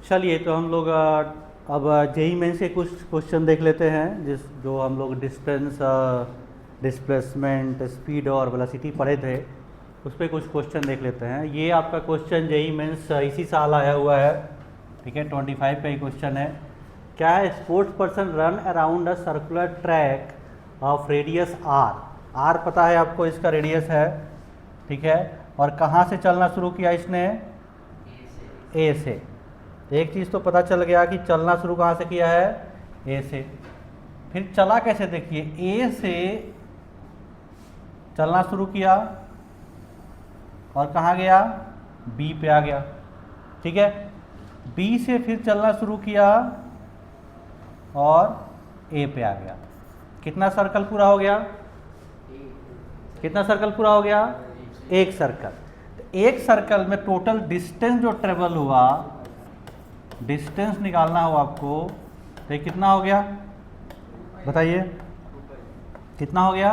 चलिए तो हम लोग अब जेई मेन से कुछ क्वेश्चन देख लेते हैं जो हम लोग डिस्टेंस, डिस्प्लेसमेंट, स्पीड और वेलोसिटी पढ़े थे, उस पर कुछ क्वेश्चन देख लेते हैं। ये आपका क्वेश्चन जेई मेंस इसी साल आया हुआ है, ठीक है, 25 पे ही क्वेश्चन है। क्या है? Sports person run around a circular track of radius R. R पता है आपको, इसका रेडियस है, ठीक है। और कहाँ से चलना शुरू किया इसने? ए से। एक चीज़ तो पता चल गया कि चलना शुरू कहाँ से किया है? ए से। फिर चला कैसे? देखिए, ए से चलना शुरू किया और कहाँ गया? बी पे आ गया, ठीक है। बी से फिर चलना शुरू किया और ए पे आ गया। कितना सर्कल पूरा हो गया? कितना सर्कल पूरा हो गया? एक सर्कल। तो एक सर्कल में टोटल डिस्टेंस जो ट्रेवल हुआ, डिस्टेंस निकालना हो आपको, तो कितना हो गया बताइए? कितना हो गया?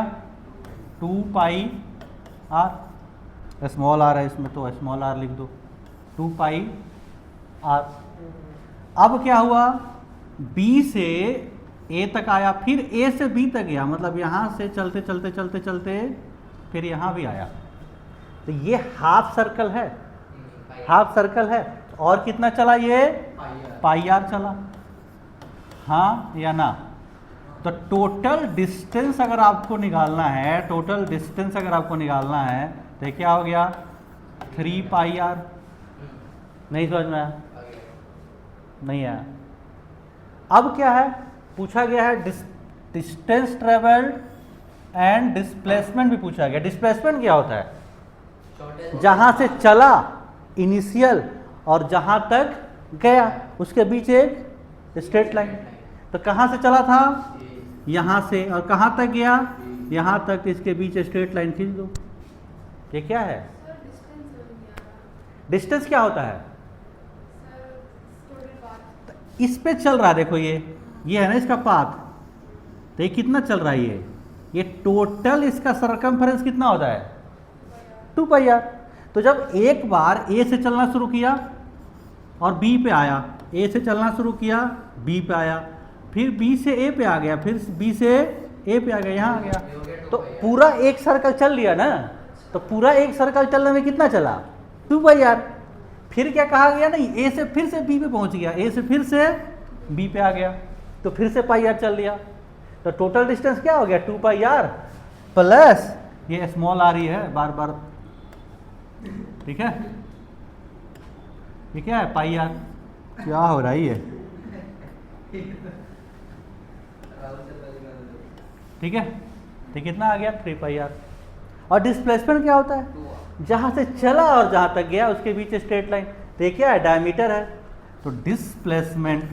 2 पाई आर। स्मॉल आर है इसमें, तो स्मॉल आर लिख दो, 2 पाई आर। अब क्या हुआ? बी से ए तक आया, फिर ए से बी तक गया, मतलब यहाँ से चलते चलते चलते चलते फिर यहाँ भी आया। तो ये हाफ सर्कल है, हाफ सर्कल है। और कितना चला ये? पाई आर चला, हाँ या ना? तो टोटल डिस्टेंस अगर आपको निकालना है, टोटल डिस्टेंस अगर आपको निकालना है, तो क्या हो गया? 3 पाई आर। नहीं समझ में आया? नहीं आया। अब क्या है? पूछा गया है डिस्टेंस ट्रेवल्ड एंड डिस्प्लेसमेंट भी पूछा गया। डिस्प्लेसमेंट क्या होता है? जहां से चला इनिशियल और जहां तक गया उसके बीच एक स्ट्रेट लाइन। तो कहां से चला था? यहां से। और कहां तक गया? यहां तक। इसके बीच स्ट्रेट लाइन खींच दो। ये क्या है? डिस्टेंस क्या होता है? तो इस पे चल रहा है, देखो ये है ना इसका पाथ। तो ये कितना चल रहा है? ये टोटल इसका सरकमफेरेंस कितना होता है? 2 पाई आर। तो जब एक बार ए से चलना शुरू किया और बी पे आया, ए से चलना शुरू किया, बी पे आया, फिर बी से ए पे आ गया, फिर बी से ए पे आ गया, यहाँ आ गया, तो पूरा एक सर्कल चल लिया ना। तो पूरा एक सर्कल चलने में कितना चला? 2 पाई आर। फिर क्या कहा गया? नहीं, ए से फिर से बी पे पहुंच गया, ए से फिर से बी पे आ गया, तो फिर से पाई आर चल लिया। तो टोटल डिस्टेंस क्या हो गया? 2 पाई आर प्लस ये स्मॉल आर ही है बार बार, ठीक है। ये क्या है? पाई आर। क्या हो रहा है ये? ठीक है। तो कितना आ गया? 3 पाई आर। और डिस्प्लेसमेंट क्या होता है? जहां से चला और जहां तक गया उसके बीच स्ट्रेट लाइन। तो ये क्या है? डायमीटर है। तो डिस्प्लेसमेंट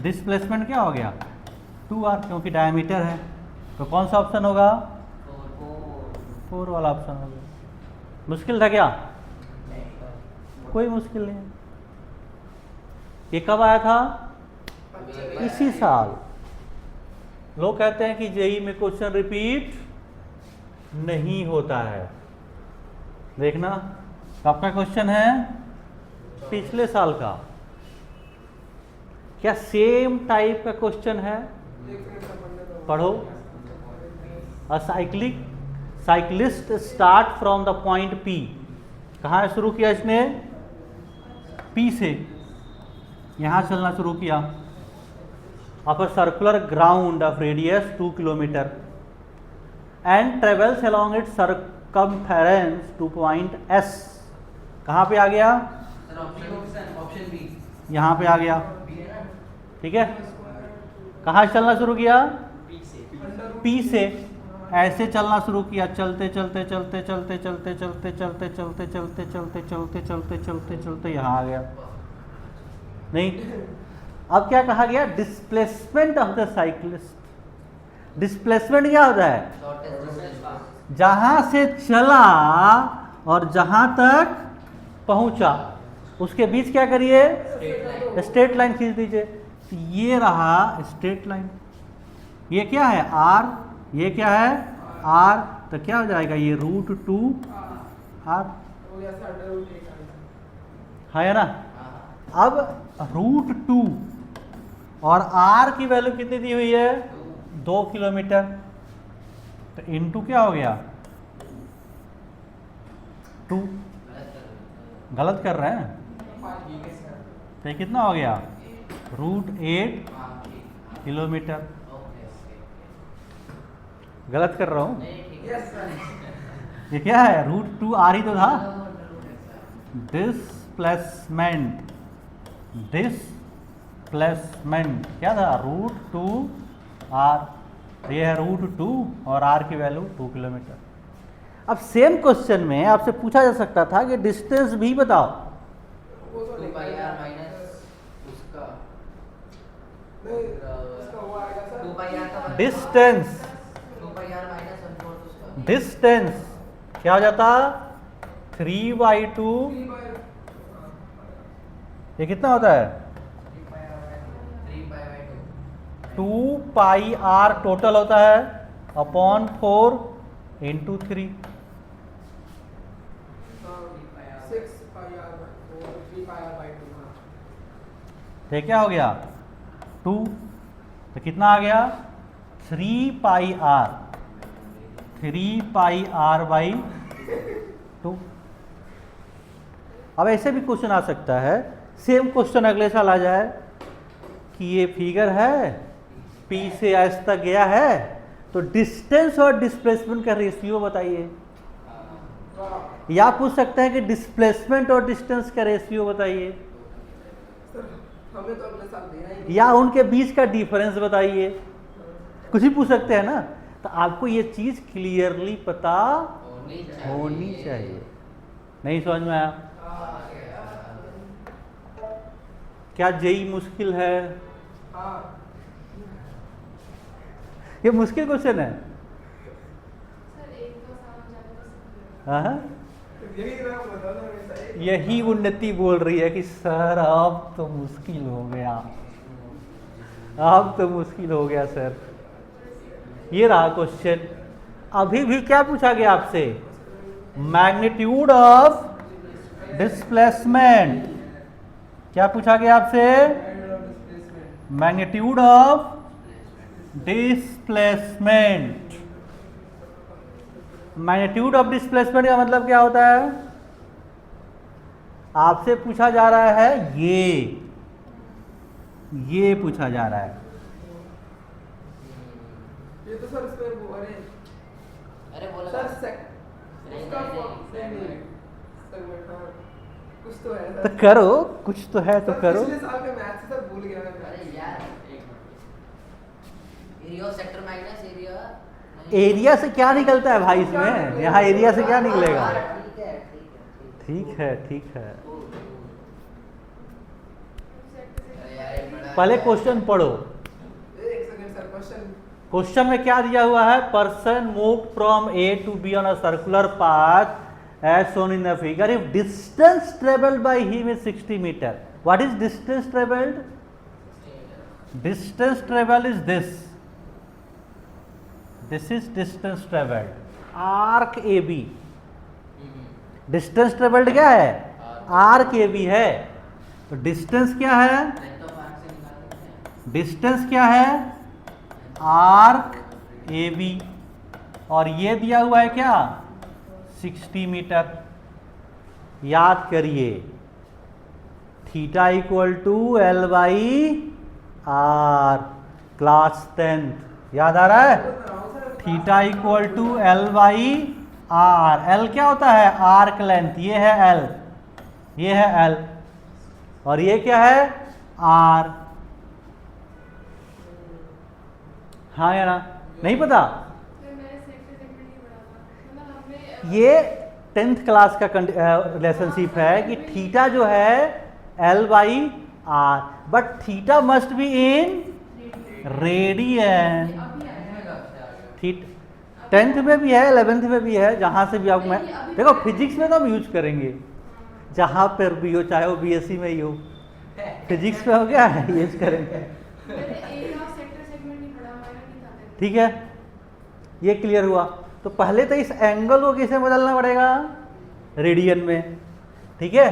डिस्प्लेसमेंट क्या हो गया? 2r, क्योंकि डायमीटर है। तो कौन सा ऑप्शन होगा? 4 वाला ऑप्शन होगा। मुश्किल था क्या? कोई मुश्किल नहीं है। ये कब आया था? इसी साल। लोग कहते हैं कि जेई में क्वेश्चन रिपीट नहीं होता है। देखना, आपका क्वेश्चन है पिछले साल का। क्या सेम टाइप का क्वेश्चन है? पढ़ो। अ cyclist start from the point P. कहाँ शुरू किया इसने? पी से। यहाँ चलना शुरू किया। Of a circular ground of radius 2 kilometre and travels along it circumference to point S. कहाँ पे आ गया? Option B. यहाँ पे आ गया, ठीक है। कहाँ चलना शुरू किया? पी से। ऐसे चलना शुरू किया, चलते चलते चलते चलते चलते चलते चलते चलते चलते चलते चलते चलते चलते चलते यहाँ आ गया। नहीं, अब क्या कहा गया? Displacement of the cyclist. Displacement क्या होता है? जहां से चला और जहां तक पहुंचा उसके बीच क्या करिए? स्ट्रेट लाइन खींच दीजिए। ये रहा स्ट्रेट लाइन। ये क्या है? आर। ये क्या है? आर। तो क्या हो जाएगा? ये √2r। तो या सर रूट एक हाँ या ना। हाँ अब √2 और r की वैल्यू कितनी दी हुई है 2 किलोमीटर, तो इनटू क्या हो गया 2, गलत कर रहे हैं, ठीक है सर। तो ये कितना हो गया √8 किलोमीटर। गलत कर रहा हूँ, यस सर। ये क्या है √2 r ही तो था, डिस्प्लेसमेंट, डिस्प्लेसमेंट क्या था √2 r, ये है √2 और r की वैल्यू 2 किलोमीटर। अब सेम क्वेश्चन में आपसे पूछा जा सकता था कि डिस्टेंस भी बताओ, वो तो 2 पाई आर माइनस उसका नहीं, उसका वो आएगा सर 2 पाई आर का डिस्टेंस, 2 पाई आर माइनस 1/4 उसका डिस्टेंस क्या हो जाता 3/2, 3 बाय ये कितना होता है 3 pi by 2 2 pi r total होता है upon 4 into 3, 6 pi R by 4 3 pi R by 2 हाँ। ये क्या हो गया 2, तो कितना आ गया 3 पाई r, 3 पाई r बाई 2। अब ऐसे भी क्वेश्चन आ सकता है, सेम क्वेश्चन अगले साल आ जाए कि ये फिगर है P से S तक गया है, तो डिस्टेंस और डिस्प्लेसमेंट का रेशियो बताइए, या पूछ सकते हैं कि डिस्प्लेसमेंट और डिस्टेंस का रेशियो बताइए, सर हमें तो अगले साल देना ही नहीं। या उनके बीच का डिफरेंस बताइए, कुछ भी पूछ सकते हैं ना। तो आपको ये चीज क्लियरली पता होनी चाहिए। नहीं समझ में आया? क्या जेई मुश्किल है? हाँ ये मुश्किल क्वेश्चन है। हाँ, यही मैं बता रहा हूँ सर। यही उन्नति बोल रही है कि सर अब तो मुश्किल हो गया, अब तो मुश्किल हो गया सर। ये रहा क्वेश्चन। अभी भी क्या पूछा गया आपसे? Magnitude of displacement. क्या पूछा गया आपसे? Magnitude of displacement. Magnitude of displacement का मतलब क्या होता है? आपसे पूछा जा रहा है ये पूछा जा रहा है। ये तो सर इसमें वो अरे बोला सर था। सेक नहीं, उसका नहीं, फॉर्म नहीं, नहीं सर बेटा कुछ तो है तो सर। करो, कुछ तो है तो सर, करो। पिछले साल का मैथ से सर भूल गया मैं। अरे यार area of sector minus area area से क्या निकलता है भाई इसमें? यहाँ एरिया से क्या निकलेगा? ठीक है ठीक है, ठीक है। अरे यार ये बड़ा पहले क्वेश्चन पढ़ो। एक सेकंड सर क्वेश्चन क्वेश्चन में क्या दिया हुआ है? Person move from A to B on a circular path as shown in the figure if distance traveled by him is 60 meter. What is distance traveled? Distance traveled is this. This is distance traveled. Arc AB. Distance travelled क्या है? Arc A B है। तो distance क्या है? Length of arc से निकाल सकते हैं। डिस्टेंस क्या है? Arc A B. और ये दिया हुआ है क्या? 60 मीटर। याद करिए theta equal to L by R, class 10th याद आ रहा है? Theta equal to L by R. L क्या होता है? Arc length. ये है एल, ये है एल, और ये क्या है? आर। हाँ या ना? नहीं पता? ये 10th क्लास का रिलेशनशिप है कि थीटा जो है L by R, but theta must be in radian. 10th में भी है, 11th में भी है, जहां से भी आप मैं देखो फिजिक्स में तो हम यूज करेंगे जहां पर भी हो, चाहे वो बीएससी में ही हो, फिजिक्स में हो गया है यूज करेंगे। ठीक है, ये क्लियर हुआ। तो पहले तो इस एंगल को किसे बदलना पड़ेगा? रेडियन में, ठीक है।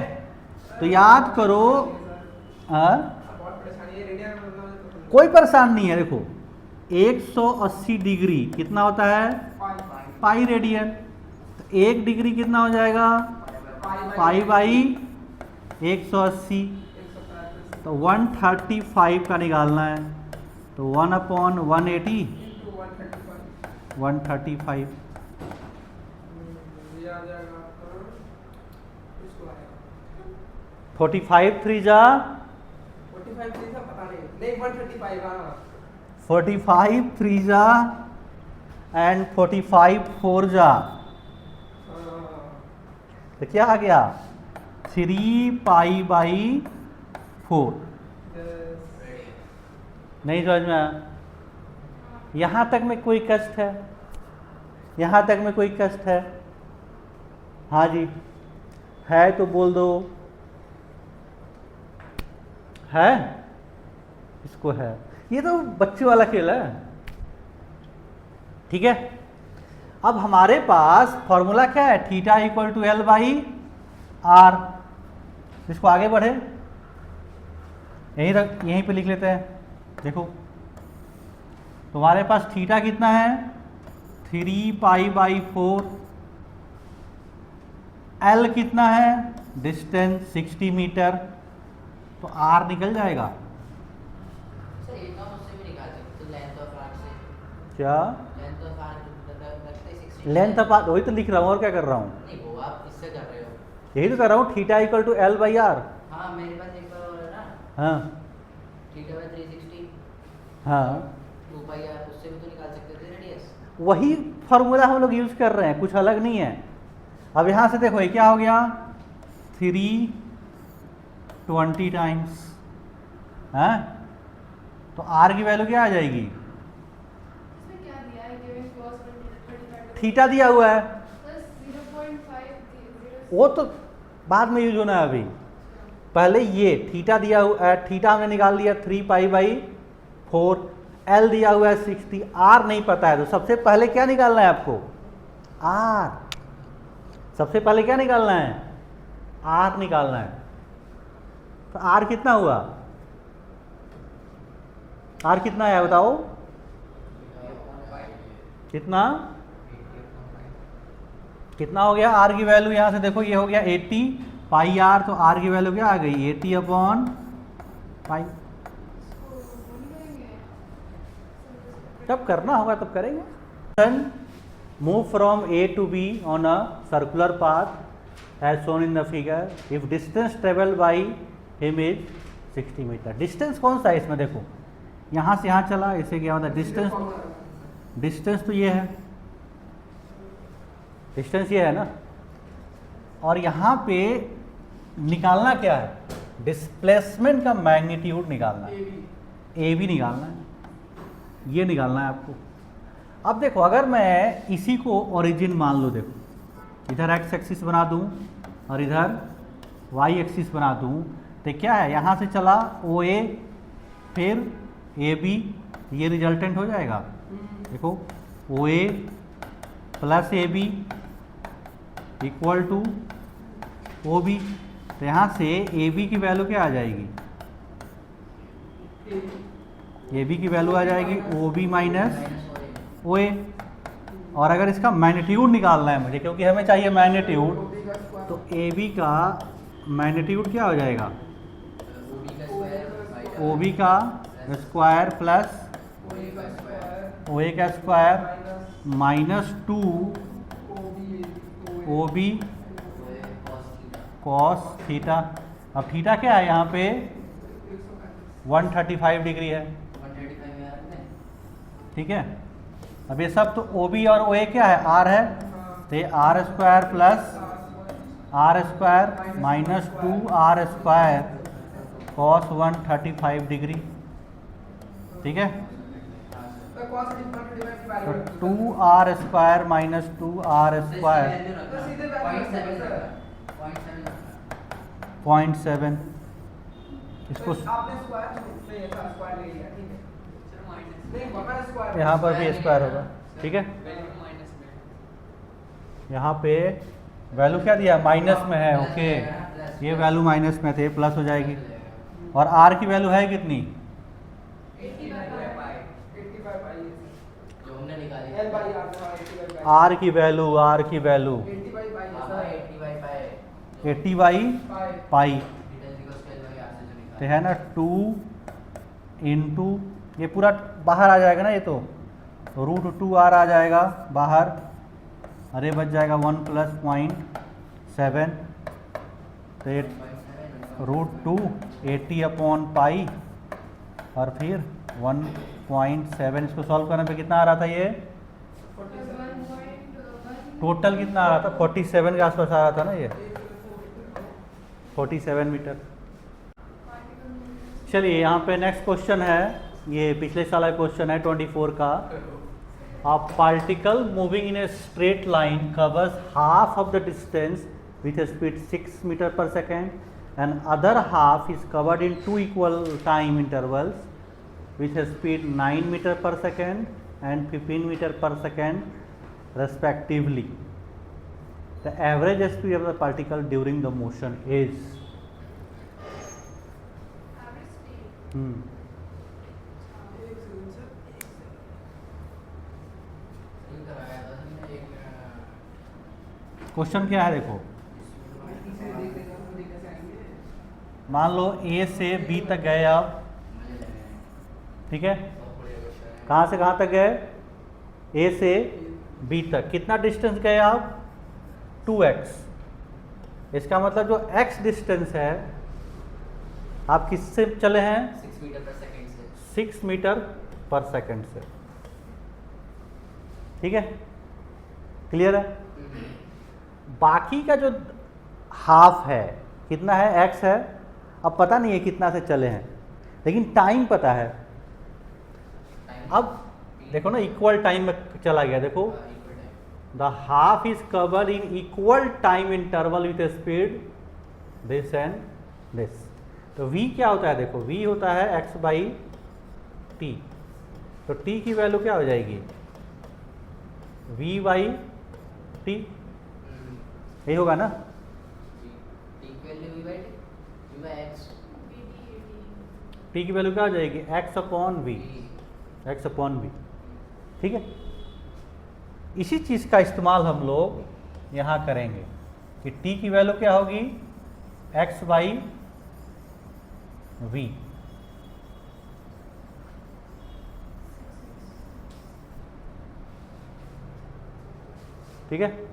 तो याद करो, बहुत परेशानी है रेडियन में मतलब कोई परेशान नहीं है। देखो 180 डिग्री कितना होता है, पाई रेडियन। तो 1 डिग्री कितना हो जाएगा, पाई बाई 180। तो 135 का निकालना है, तो 1/180 135। ये आ जाएगा आपका इसको आएगा 45 3 जा 45 थी था पता नहीं 135 हां 45 3 जा एंड 45 4 जा, तो क्या आ गया 3 पाई बाई 4। नहीं समझ में आया? यहाँ तक में कोई कष्ट है, यहाँ तक में कोई कष्ट है? हाँ जी है तो बोल दो, है? इसको है, ये तो बच्चे वाला खेल है, ठीक है। अब हमारे पास फॉर्मूला क्या है, theta equal to L by R. इसको आगे बढ़े, यहीं पे लिख लेते हैं। देखो तुम्हारे पास थीटा कितना है, 3 पाई बाई 4, एल कितना है, डिस्टेंस 60 मीटर, तो आर निकल जाएगा। सर ये तो मुझसे भी निकाल सकते, लेंथ ऑफ आर्क से। क्या लेंथ ऑफ आर्क लगता है 60। लेंथ ऑफ आर्क, वही तो लिख रहा हूँ, और क्या कर रहा हूँ, नहीं वो आप इससे कर रहे हो। यही तो कर रहा हूँ, theta equal to L by R. हाँ मेरे पास एक बार और है ना, हाँ थीटा बाय 360 हाँ 2 पाई आर, उससे भी तो निकाल सकते थे रेडियस। वही फॉर्मूला हम लोग यूज कर रहे हैं, कुछ अलग नहीं है। अब यहाँ से देखो ये क्या हो गया, 320 टाइम्स, है तो आर की वैल्यू क्या आ जाएगी, इसमें क्या दिया है, गिवन cos 35 थीटा दिया हुआ है, प्लस 0.5 वो तो बाद में यूज होना है। अभी पहले ये थीटा दिया हुआ है, थीटा हमने निकाल लिया 3 पाई बाई 4, एल दिया हुआ है 60, आर नहीं पता है, तो सबसे पहले क्या निकालना है आपको, आर। सबसे पहले क्या निकालना है, आर निकालना है। तो आर कितना हुआ, आर कितना है बताओ, कितना कितना हो गया आर की वैल्यू, यहां से देखो ये हो गया 80 पाई आर, तो आर की वैल्यू क्या आ गई, 80 अपॉन पाई। जब करना होगा तब करेंगे। Move from A to B on a circular path as shown in the figure if distance travel by him is 60 metre. Distance कौन सा है इसमें, देखो यहाँ से यहाँ चला, ऐसे क्या होता है डिस्टेंस, डिस्टेंस तो ये है, डिस्टेंस ये है ना, और यहाँ पे निकालना क्या है, डिस्प्लेसमेंट का मैग्नीट्यूड निकालना है, ए बी निकालना है, ये निकालना है आपको। अब देखो अगर मैं इसी को ओरिजिन मान लो, देखो इधर एक्स एक्सिस बना दूं और इधर वाई एक्सिस बना दूं, तो क्या है यहाँ से चला ओ ए फिर ए बी, ये रिजल्टेंट हो जाएगा। देखो O A plus A B equal to O B, तो यहाँ से ए बी की वैल्यू क्या आ जाएगी, ए बी की वैल्यू आ जाएगी ओ बी माइनस ओ ए। और अगर इसका मैग्नीट्यूड निकालना है मुझे, क्योंकि हमें चाहिए मैग्नीट्यूड, तो ए बी का मैग्नीट्यूड क्या हो जाएगा, ओ बी का स्क्वायर प्लस ओ ए का square minus 2 O B cos theta. अब थीटा क्या है यहाँ पे 135 डिग्री है, ठीक है। अब ये सब तो ओ बी और ओ ए क्या है, आर है, तो ये R square plus R square minus 2 R square cos 135 degree, ठीक है। तो 2 R square minus 2 R square 0.7, इसको आपने स्क्वायर ले लिया, ठीक है। नहीं वहां स्क्वायर, यहाँ पर भी स्क्वायर होगा, ठीक है। यहाँ पे वैल्यू क्या दिया, माइनस में है, ओके, ये वैल्यू माइनस में थे, प्लस हो जाएगी। और आर की वैल्यू है कितनी, 85 पाई जो हमने निकाली L by R था 85 पाई आर की वैल्यू 80 by पाई हाँ, sir 80 by pi 80 by pi pi, details equals to L by R से जो निकाला तो है ना 2 इंटू, ये पूरा बाहर आ जाएगा ना, ये तो √2r आ जाएगा बाहर, अरे बच जाएगा 1 प्लस 0.7, तो ये √2 80 अपॉन पाई और फिर 1.7, इसको सॉल्व करने पे कितना आ रहा था, ये 47 टोटल कितना आ रहा था, 47 के आसपास आ रहा था ना, ये 47 मीटर। चलिए यहाँ पे नेक्स्ट क्वेश्चन है, ये पिछले साल का क्वेश्चन है 24 का। A particle moving in a straight line covers half of the distance with a speed 6 meter per second and other half is covered in two equal time intervals with a speed 9 meter per second and 15 meter per second respectively. The average speed of the particle during the motion is नहीं कराया था हमने एक question क्या है देखो, इसे देख लेगा हम देख कैसे आएंगे मान लो ए से बी तक गए आप, मजे लगे हैं ठीक है, बहुत बढ़िया क्वेश्चन है कहाँ से कहाँ तक गए, ए से बी तक, कितना डिस्टेंस गए आप, 2x। इसका मतलब जो x डिस्टेंस है आप किससे चले हैं, 6 मीटर पर सेकंड से 6 मीटर पर सेकंड से, ठीक है, क्लियर है। बाकी का जो हाफ है कितना है, x है, अब पता नहीं है कितना से चले हैं, लेकिन टाइम पता है। अब देखो ना, इक्वल टाइम में चला गया, देखो equal time the half is covered in equal time interval with speed this and this. तो v क्या होता है, देखो v होता है x बाई टी, तो t की वैल्यू क्या हो जाएगी, v बाई टी, यही होगा ना, equal to v by x t की वैल्यू क्या हो जाएगी, x upon V, x upon V, ठीक है। इसी चीज़ का इस्तेमाल हम लोग यहाँ करेंगे कि t की वैल्यू क्या होगी, x बाई वी, ठीक है।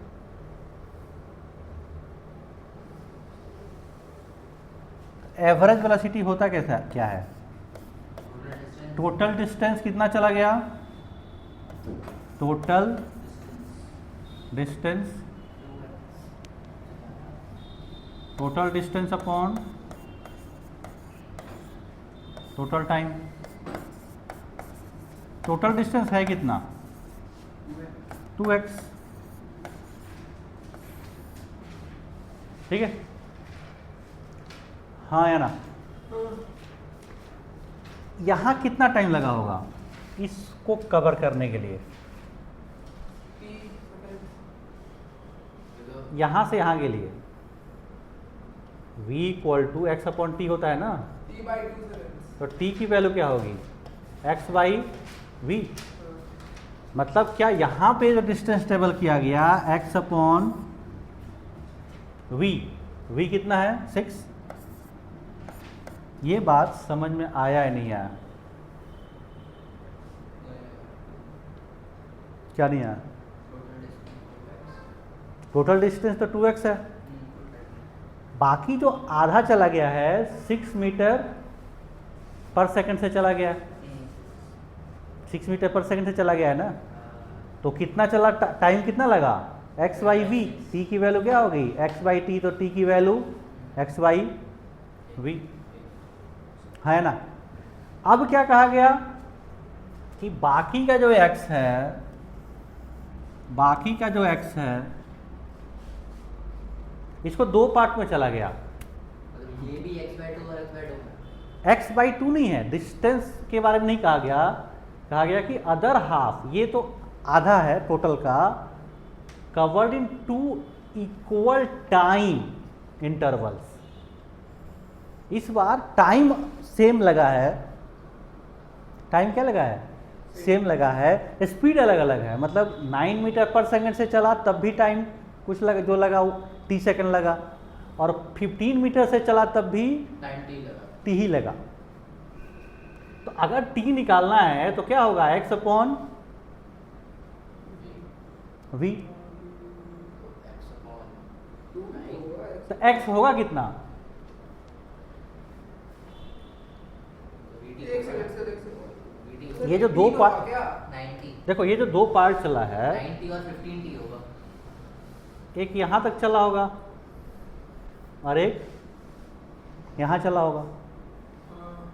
एवरेज वेलोसिटी होता कैसा क्या है, टोटल डिस्टेंस कितना चला गया, total distance, total distance upon total time. Total distance है कितना, 2x, ठीक है, हाँ या ना। यहाँ कितना टाइम लगा होगा इसको कवर करने के लिए, यहाँ से यहाँ के लिए, v equal to X upon T होता है ना, T by 2 से तो t की वैल्यू क्या होगी, x बाई वी। मतलब क्या यहाँ पे जो डिस्टेंस टेबल किया गया x अपॉन v कितना है 6। ये बात समझ में आया या नहीं आया, क्या नहीं आया, टोटल डिस्टेंस तो 2x है, बाकी जो आधा चला गया है 6 मीटर पर सेकंड से चला गया, 6 मीटर पर सेकंड से चला गया है ना, तो कितना चला, टाइम कितना लगा, x बाई वी, t की वैल्यू क्या हो गई, x बाई टी, तो t की वैल्यू x बाई वी है ना। अब क्या कहा गया कि बाकी का जो x है, बाकी का जो x है इसको दो पार्ट में चला गया, मतलब ये भी x by 2 और x by 2 x by two नहीं है, डिस्टेंस के बारे में नहीं कहा गया, कहा गया कि अदर हाफ, ये तो आधा है टोटल का, covered in two equal time intervals. इस बार टाइम सेम लगा है, टाइम क्या लगा है, सेम लगा है, स्पीड अलग अलग है। मतलब 9 मीटर पर सेकंड से चला तब भी टाइम कुछ लगा, जो लगा वो टी सेकंड लगा, और 15 मीटर से चला तब भी 90 लगा। टी ही लगा। तो अगर टी निकालना है तो क्या होगा, एक्स अपॉन वी। तो एक्स होगा कितना, एक सेकंड सर, एक सेकंड। ये जो दो तीन पार्ट, होगा क्या? 90 देखो ये जो दो पार्ट चला है, 90 और 15t होगा। एक यहाँ तक चला होगा और एक यहाँ चला होगा। हाँ,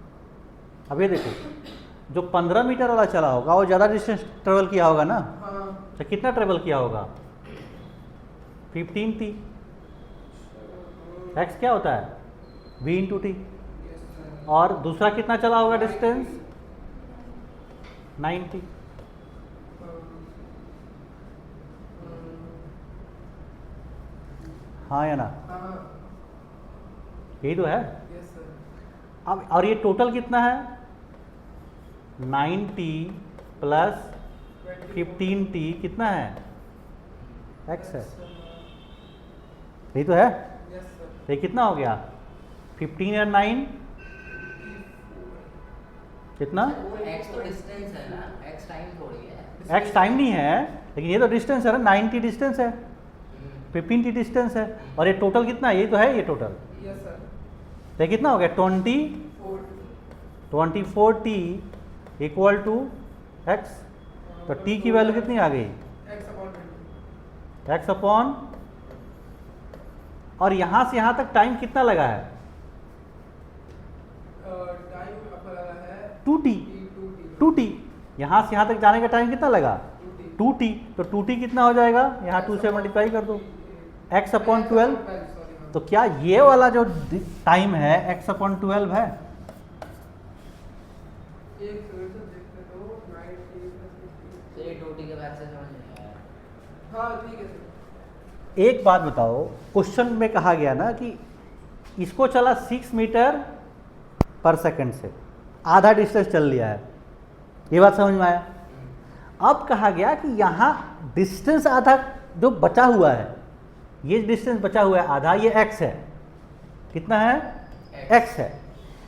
अब ये देखो, जो 15 मीटर वाला चला होगा वो ज़्यादा डिस्टेंस ट्रेवल किया होगा ना, हाँ। तो कितना ट्रेवल किया होगा, 15 टी। एक्स क्या होता है, v into T. Yes sir. और दूसरा कितना चला होगा डिस्टेंस, 90। हाँ या ना, हाँ, यही तो है। Yes sir. अब और ये टोटल कितना है, 90 प्लस 15t कितना है, x है, यही तो है। Yes sir. तो ये कितना हो गया, 15 और 9 कितना, x तो डिस्टेंस है ना, x टाइम थोड़ी है। x टाइम नहीं है, लेकिन ये तो डिस्टेंस है ना, 90 डिस्टेंस है, 15t डिस्टेंस है, और ये टोटल कितना है, ये तो है ये टोटल। Yes sir. तो ये कितना हो गया, 24t इक्वल टू x। तो t की वैल्यू कितनी आ गई, एक्स अपॉन 20। x अपॉन, और यहाँ से यहाँ तक टाइम कितना लगा है, टाइम आपका लगा है 2t। 2t यहाँ से यहाँ तक जाने का टाइम कितना लगा, 2t। तो 2t कितना हो जाएगा, यहाँ 2 से मल्टीप्लाई कर दो, x अपॉन 12। तो क्या ये वाला जो टाइम है x अपॉन 12 है, एक सेकंड से देखते तो 90 तो ये 2t के बाद से समझ नहीं आया। हाँ ठीक है सर। एक बात बताओ, क्वेश्चन में कहा गया ना कि इसको चला 6 मीटर पर सेकंड से, आधा डिस्टेंस चल लिया है, ये बात समझ में आया। अब कहा गया कि यहाँ डिस्टेंस आधा जो बचा हुआ है, ये डिस्टेंस बचा हुआ है आधा, ये x है, कितना है, x है।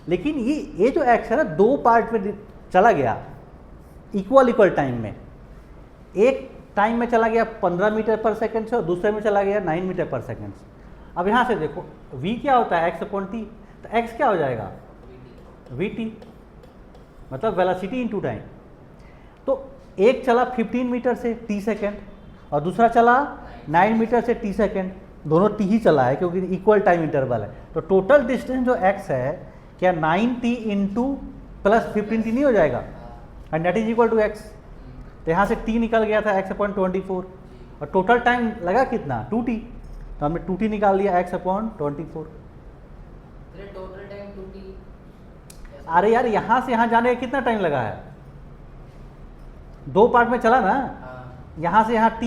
लेकिन ये जो x है ना, दो पार्ट में चला गया इक्वल टाइम में। एक टाइम में चला गया 15 मीटर पर सेकंड से और दूसरे में चला गया 9 मीटर पर सेकंड से। अब यहाँ से देखो v क्या होता है, x अपॉन टी, तो x क्या हो जाएगा, vt, मतलब वेलोसिटी इनटू टाइम। तो एक चला 15 मीटर से t सेकंड और दूसरा चला 9 मीटर से t सेकंड, दोनों t ही चला है क्योंकि इक्वल टाइम इंटरवल है। तो टोटल डिस्टेंस जो x है, क्या 9t इंटू प्लस 15t नहीं हो जाएगा, and that is equal to x। तो यहाँ से t निकल गया था x अपॉन 24, और टोटल टाइम लगा कितना, 2t। तो हमने 2t निकाल दिया x अपॉन 24। फिर टोटल टाइम 2t। अरे यार यहाँ से यहाँ जाने का कितना टाइम लगा है, दो पार्ट में चला ना, हाँ, यहाँ से यहाँ t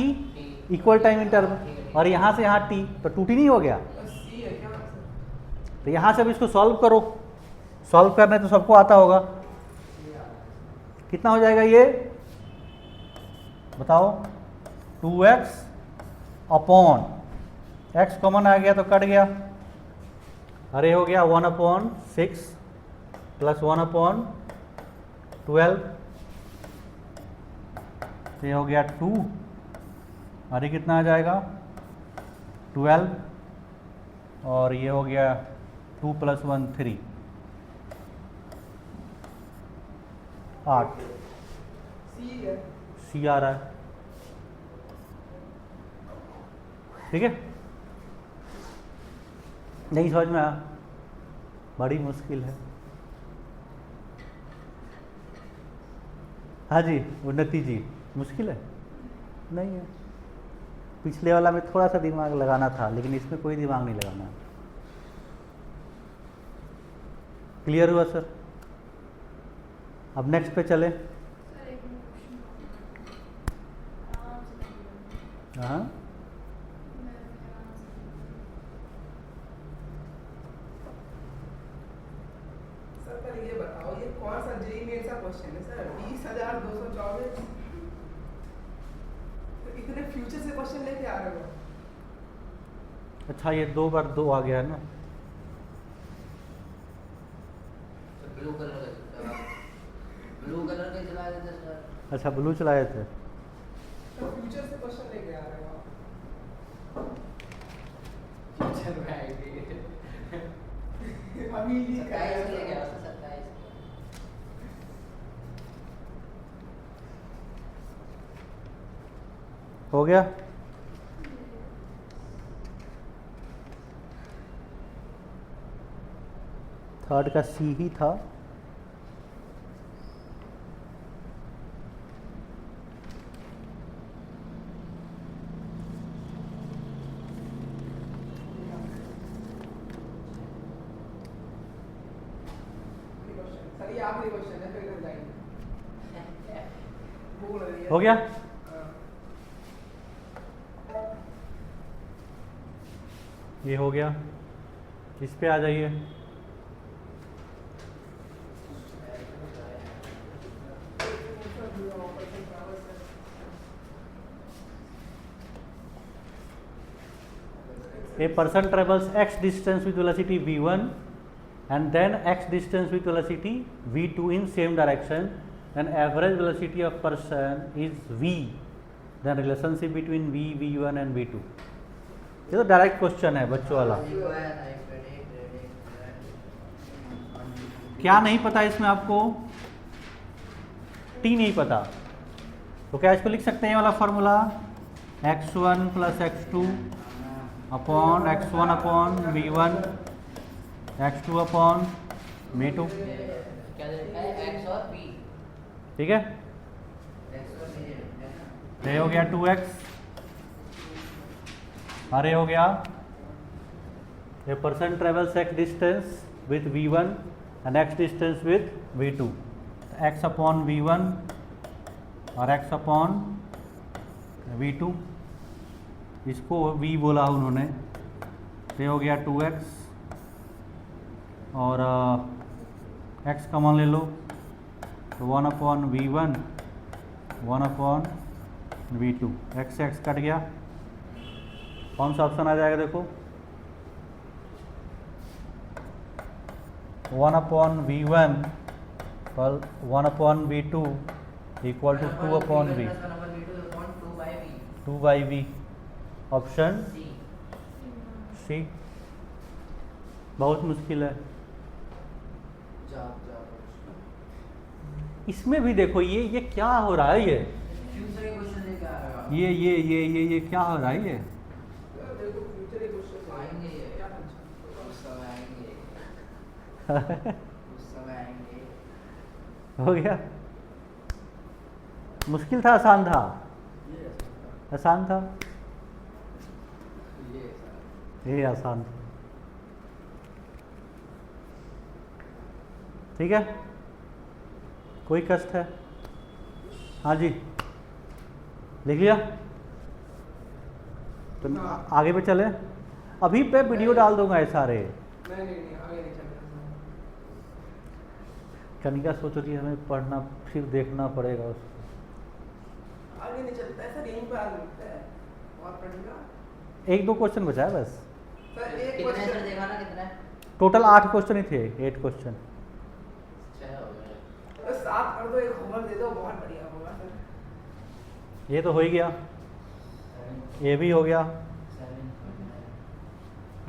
इक्वल टाइम इंटरवल, और यहाँ से यहाँ t, तो 2t नहीं हो गया। सी है क्या सर? तो यहाँ से अब इसको सॉल्व करो, सॉल्व करने तो सबको आता होगा, कितना हो जाएगा ये बताओ, 2x अपॉन x कॉमन आ गया तो कट गया, अरे हो गया 1 अपॉन 6 प्लस 1 अपॉन 12, ये हो गया 2, अरे कितना आ जाएगा 12, और ये हो गया 2 प्लस 1 3, 8। सी है। सी आ रहा है, ठीक है, नहीं समझ में आया, बड़ी मुश्किल है। हाँ जी, उन्नति जी, मुश्किल है, नहीं है। पिछले वाला में थोड़ा सा दिमाग लगाना था, लेकिन इसमें कोई दिमाग नहीं लगाना। क्लियर हुआ सर? अब नेक्स्ट पे चले। सर एक क्वेश्चन आराम से करिए। हाँ, मैं सर पहले ये बताओ ये कौन सा जेई मेन सा क्वेश्चन है सर 20,224 तो इतने फ्यूचर से क्वेश्चन लेके आ रहे हो अच्छा ये 2 बार 2 आ गया है ना। ब्लू कलर का चला देते सर। अच्छा ब्लू चलाए थे। तो फ्यूचर से क्वेश्चन लेके आ रहे हो फ्यूचर में आएगी अभी लीक कर रहे 27 ले गया हो 27। हो गया। थर्ड का सी ही था। सर ये आखिरी क्वेश्चन है फिर कर जाएंगे भूल रही है हो गया। हाँ। ये हो गया। इस पे आ जाइए। A person travels x distance with velocity v1 and then x distance with velocity v2 in same direction and average velocity of person is v, then relationship between v, v1 and v2। ये तो direct question है बच्चों वाला। क्या नहीं पता इसमें आपको? टी नहीं पता तो क्या इसको लिख सकते हैं ये वाला formula x1 plus x2 upon x1 upon v1 x2 upon v2। क्या देता है x और p। ठीक है, x और p है ना। ये हो गया 2x और ये हो गया a person travels x distance with v1 and x distance with v2। x upon v1 और x अपॉन v2, इसको v बोला उन्होंने। ये हो गया 2x और x कॉमन ले लो तो 1 upon v1 1 upon v2। x से x कट गया। कौन सा ऑप्शन आ जाएगा देखो? 1 अपॉन v1 पर 1 upon v2 equal to 2 upon v, 2 by v। Option C. बहुत मुश्किल है। इसमें भी देखो ये क्या हो रहा है? ये क्या हो रहा है? ये सर देखो फ्यूचर के क्वेश्चन आएंगे ये। क्या टेंशन उस समय आएंगे। हो गया। मुश्किल था आसान था? आसान था। ये आसान था। ठीक है, कोई कष्ट है? हाँ जी लिख लिया तो आगे पे चले। अभी पे वीडियो डाल दूंगा ये सारे। नहीं आगे नहीं चलना। कनिका सोच रही है हमें पढ़ना फिर देखना पड़ेगा उसको। आगे नहीं चलता है सर, यहीं पर आगे मिलता है और पढ़ेगा। 1-2 क्वेश्चन बचा है बस। सर एक कितने सर क्वेश्चन देखा ना कितने? टोटल 8 क्वेश्चन ही थे। 8 क्वेश्चन। 6 हो गए। बस 7 कर दो, एक होमवर्क दे दो, बहुत बढ़िया होगा सर। ये तो हो ही गया। ये भी हो गया। 7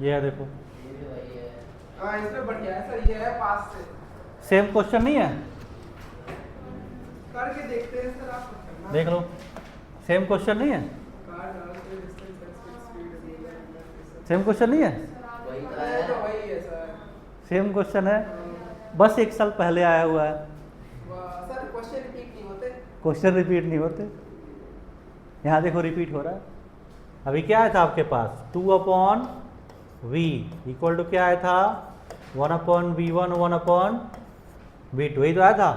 ये है देखो, ये भी वही है। हाँ इसमें बढ़िया है सर, ये है पास से। सेम क्वेश्चन नहीं है? करके देखते हैं सर, आप करना। देख लो, सेम क्वेश्चन नहीं है? कार डालते डिस्टेंस स्पीड सेम क्वेश्चन नहीं है? वही तो ये तो है। वही है सर। सेम क्वेश्चन है, बस 1 साल पहले आया हुआ है। सर क्वेश्चन रिपीट नहीं होते। क्वेश्चन रिपीट नहीं होते। यहाँ देखो रिपीट हो रहा है। अभी क्या आया था आपके पास? 2 अपॉन v इक्वल टू क्या आया था? 1 अपॉन v1 1 अपॉन v2, यही तो आया था।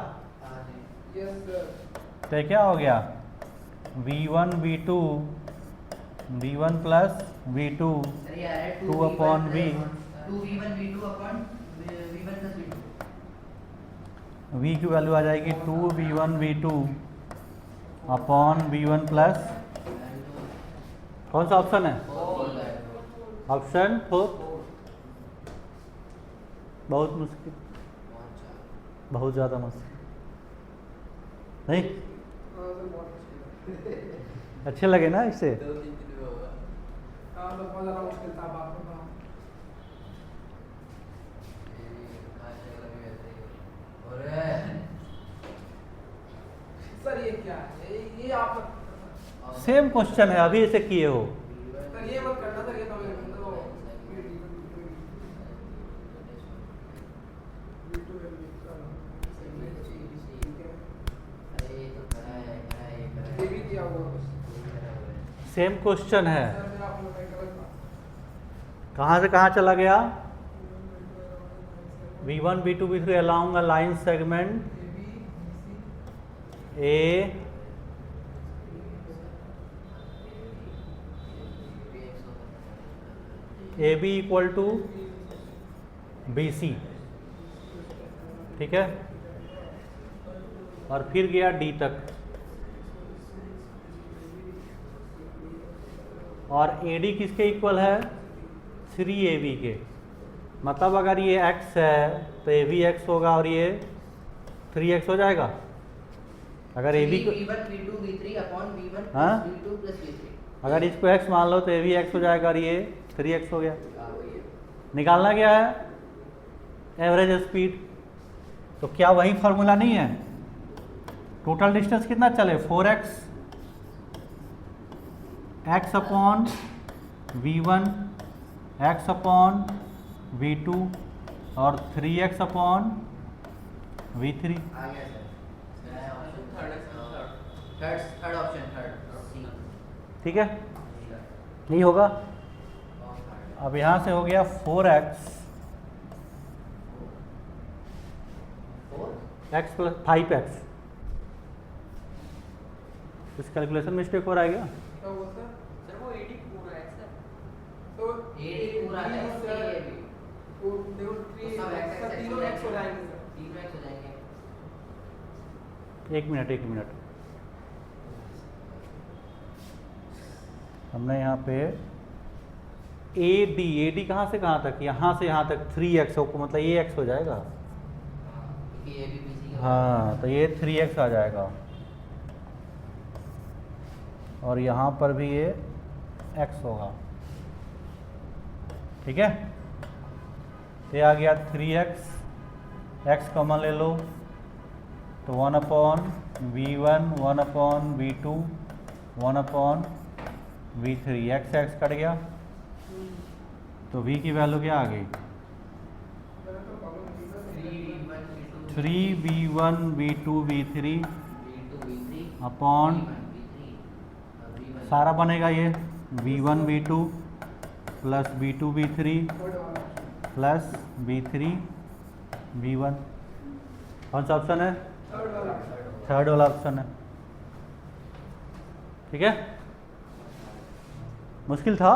हाँ जी। Yes sir. तो क्या हो गया? v1 v2 v1 plus v2 sir ये आ रहा है 2 upon v। 2v1 v2 upon v1 plus v2। v की वैल्यू आ जाएगी 2v1v2 अपॉन v1 प्लस कौन सा ऑप्शन है? ऑप्शन 4। बहुत मुश्किल, बहुत ज़्यादा मुश्किल नहीं। हाँ सर बहुत मुश्किल है। अच्छे लगे ना इससे? हाँ तो बहुत ज़्यादा मुश्किल था बात करना। सर ये क्या है? ये आप सेम क्वेश्चन है, अभी ऐसे किए हो। सर ये मत करना सर, ये तो ये भी किया हुआ सेम क्वेश्चन है। सर मेरा आपने गलत था। कहाँ से कहाँ चला गया? v1 v2 v3 along a line segment a AB equal to BC, ठीक है, और फिर गया D तक, और AD किसके इक्वल है? 3AB के। मतलब अगर ये x है तो AB x होगा और ये 3x हो जाएगा। अगर AB को v1 v2 v3 upon v1 हाँ? v2 plus v3। अगर इसको x मान लो तो AB x हो जाएगा और ये 3x हो गया। हाँ, वही है। निकालना क्या है? Average speed. तो क्या वही फार्मूला नहीं है? टोटल डिस्टेंस कितना चले? 4x x upon v1 x upon v2 और 3x अपॉन v3। आ गया सर। नया ऑप्शन थर्ड ऑप्शन सी। ठीक है, यही होगा। अब यहाँ से हो गया 4x x प्लस 5x। इस कैलकुलेशन मिस्टेक हो रहा है क्या? क्या हुआ सर? सर वो 80 पूरा है सर। तो 80 पूरा है सर ये भी। वो देखो तो सब x सर तीनों x हो जाएंगे सर। तीनों x हो जाएंगे। एक मिनट, हमने यहाँ पे AD कहाँ से कहाँ तक? यहाँ से यहाँ तक 3x हो, मतलब ये x हो जाएगा। क्योंकि ये भी BC का। हाँ, तो ये 3x आ जाएगा और यहाँ पर भी ये x होगा, ठीक है। ये आ गया 3x, x कॉमन ले लो तो 1 upon v1 1 upon v2 1 upon v3, x cut गया तो v की वैल्यू क्या आ गई? 3v1 v2 v3 अपॉन सारा बनेगा ये v1 v2 plus v2 v3 plus v3 v1। कौन सा ऑप्शन है? थर्ड वाला। थर्ड वाला ऑप्शन है, ठीक है। मुश्किल था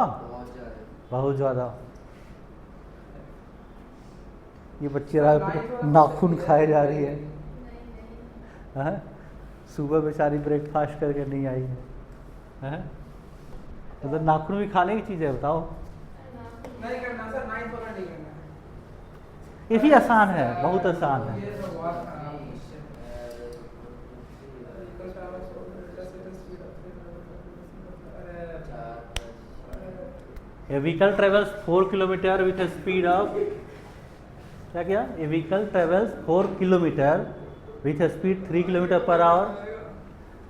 बहुत ज़्यादा। ये बच्ची नाखून खाए जा रही है। हाँ? सुबह बेचारी ब्रेकफास्ट करके नहीं आई है। हाँ? मतलब नाखून भी खाने की चीज़ है, बताओ। नहीं करना सर, 9th वाला नहीं करना है। ये भी आसान है, बहुत आसान है। ये तो बहुत खराब क्वेश्चन है। A vehicle travels 4 kilometre with speed of, क्या किया? A vehicle travels 4 kilometre with speed 3 kilometre per hour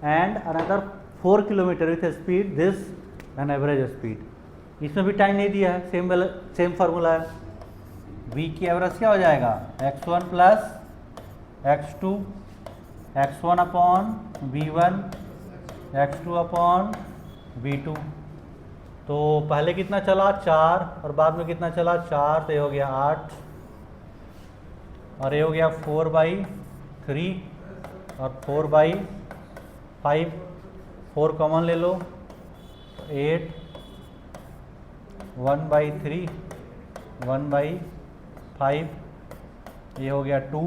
and another 4 kilometre with speed this an average speed. इसमें भी टाइम नहीं दिया है, सेम फार्मूला है। v की एवरेज क्या हो जाएगा? x1 plus x2, x1 upon v1 x2 upon v2। तो पहले कितना चला? 4, और बाद में कितना चला? 4, तो ये हो गया 8 और ये हो गया 4/3 और 4/5। 4 कॉमन ले लो तो 8, 1/3 1/5, ये हो गया 2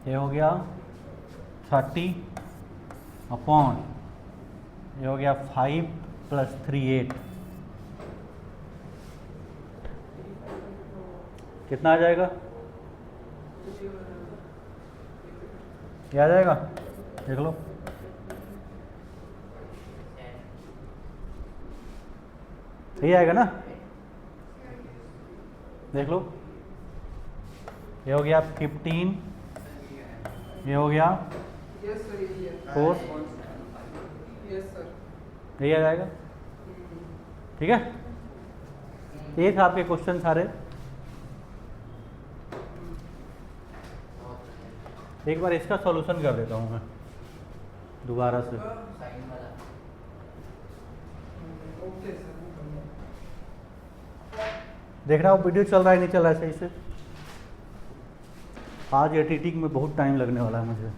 ये हो गया 30 अपॉन, ये हो गया 5 + 3 8, कितना आ जाएगा? ये आ जाएगा, देख लो। यही आएगा ना, देख लो। ये हो गया 15, ये हो गया यस सर, यही है। 4, यस सर। यही आ जाएगा, ठीक है। ये था आपके क्वेश्चन सारे। एक बार इसका सॉल्यूशन कर देता हूँ मैं दोबारा से। साइन वाला ओके सर। देख रहा हूँ वीडियो चल रहा है नहीं चल रहा है सही से। आज एडिटिंग में बहुत टाइम लगने वाला है मुझे।